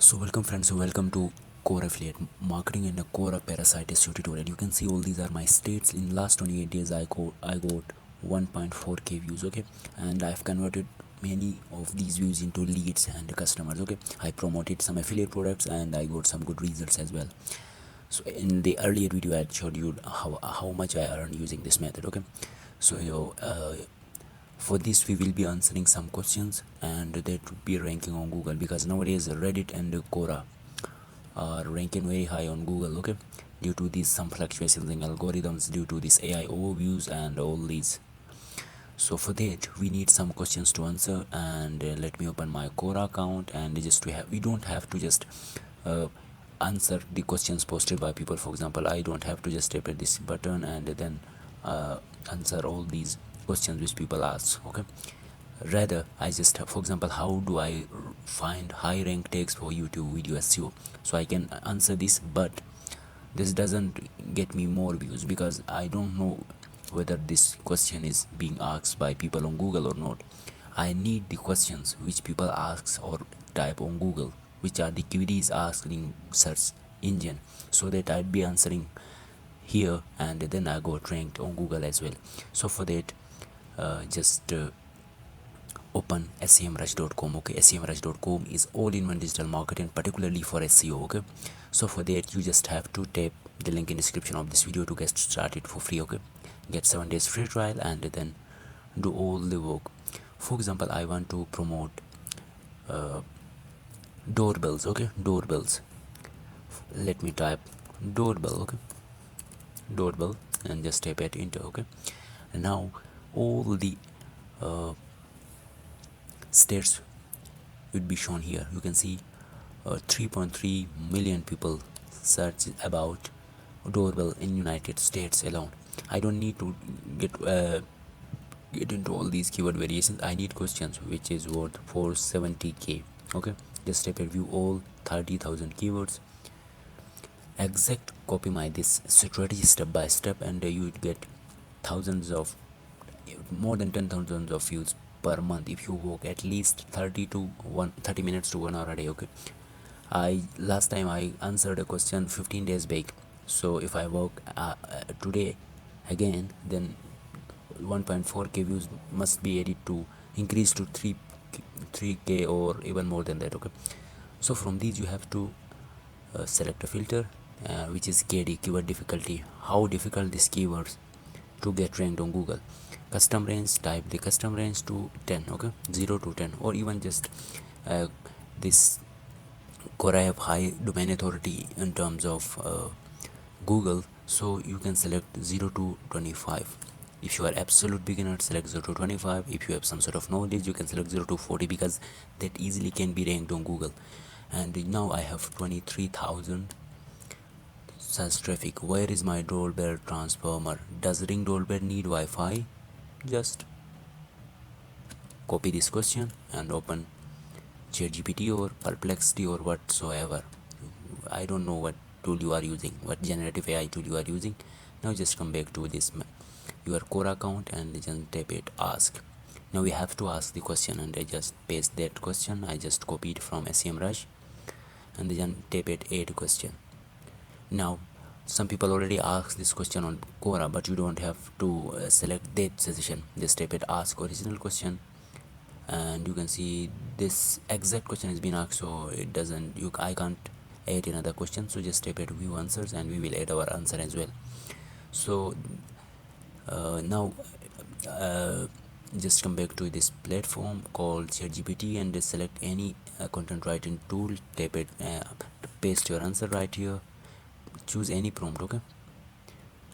So welcome friends, so welcome to Core Affiliate Marketing and a Quora Parasite SEO tutorial. You can see all these are my states. In last 28 days I got 1.4k views, okay, and I've converted many of these views into leads and customers, okay. I promoted some affiliate products and I got some good results as well. So in the earlier video I showed you how much I earned using this method, okay. So for this we will be answering some questions and that would be ranking on Google, because nowadays Reddit and Quora are ranking very high on Google, okay, due to these some fluctuations in algorithms, due to this AI overviews and all these. So for that we need some questions to answer, and let me open my Quora account, and just we don't have to just uh, answer the questions posted by people. For example, I don't have to just tap at this button and then answer all these questions which people ask, okay. Rather I just for example, how do I find high rank tags for YouTube video SEO? So I can answer this, but this doesn't get me more views because I don't know whether this question is being asked by people on Google or not. I need the questions which people ask or type on Google, which are the queries asked in search engine, so that I'd be answering here and then I got ranked on Google as well. So for that just open semrush.com, okay. semrush.com is all-in-one digital marketing, particularly for SEO, okay. So for that you just have to tap the link in description of this video to get started for free, okay. Get 7 days free trial and then do all the work. For example, I want to promote doorbells, okay. Doorbells, let me type doorbell, okay, doorbell, and just type it enter, okay. And now all the states would be shown here. You can see 3.3 million people search about doorbell in United States alone. I don't need to get into all these keyword variations. I need questions which is worth 470k, okay. Just type view all 30,000 keywords, exact copy my this strategy step by step, and you would get thousands of, more than 10,000 of views per month if you work at least 30 minutes to 1 hour a day, okay. I last time I answered a question 15 days back, so if I work today again, then 1.4k views must be added to increase to 3k or even more than that, okay. So from these you have to select a filter which is KD, keyword difficulty, how difficult these keywords to get ranked on Google. Custom range, type the custom range to 10, okay, 0 to 10, or even just this Quora have high domain authority in terms of Google, so you can select 0 to 25. If you are absolute beginner, select 0 to 25. If you have some sort of knowledge, you can select 0 to 40, because that easily can be ranked on Google. And now I have 23,000 such traffic. Where is my doorbell transformer? Does ring doorbell need Wi-Fi? Just copy this question and open ChatGPT or Perplexity or whatsoever. I don't know what tool you are using, what generative AI tool you are using. Now just come back to this your Quora account and just type it ask. Now we have to ask the question, and I just paste that question. I just copied from SEMrush and then type it add question. Now some people already asked this question on Quora, but you don't have to select that session. Just type it ask original question, and you can see this exact question has been asked, so it doesn't, I can't add another question. So just type it view answers and we will add our answer as well. So now just come back to this platform called ChatGPT and just select any content writing tool, type it, paste your answer right here, choose any prompt, okay,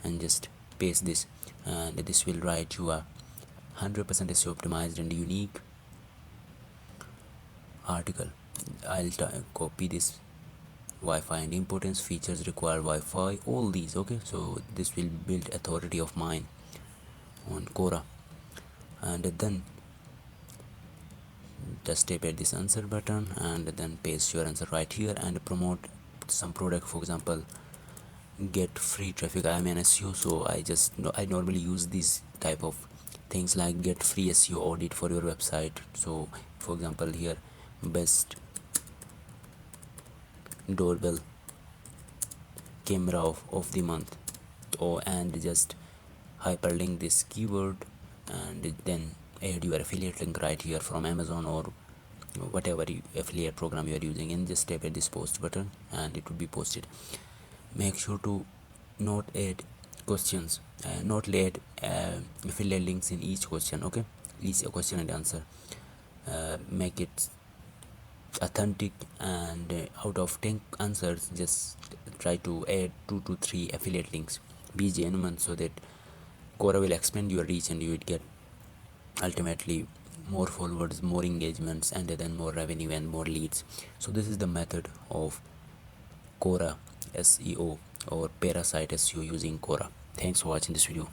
and just paste this, and this will write you a 100% SEO optimized and unique article. I'll copy this Wi-Fi and importance, features require Wi-Fi, all these, okay. So this will build authority of mine on Quora, and then just tap at this answer button and then paste your answer right here and promote some product. For example, get free traffic. I am an SEO, so I normally use these type of things like get free SEO audit for your website. So for example, here best doorbell camera of the month, and just hyperlink this keyword, and then add your affiliate link right here from Amazon or whatever affiliate program you are using, and just tap at this post button and it will be posted. Make sure to not add questions, not add affiliate links in each question. Okay, each question and answer. Make it authentic, and out of 10 answers just try to add 2 to 3 affiliate links. Be genuine so that Quora will expand your reach and you will get ultimately more followers, more engagements, and then more revenue and more leads. So this is the method of Quora SEO or Parasite SEO using Quora. Thanks for watching this video.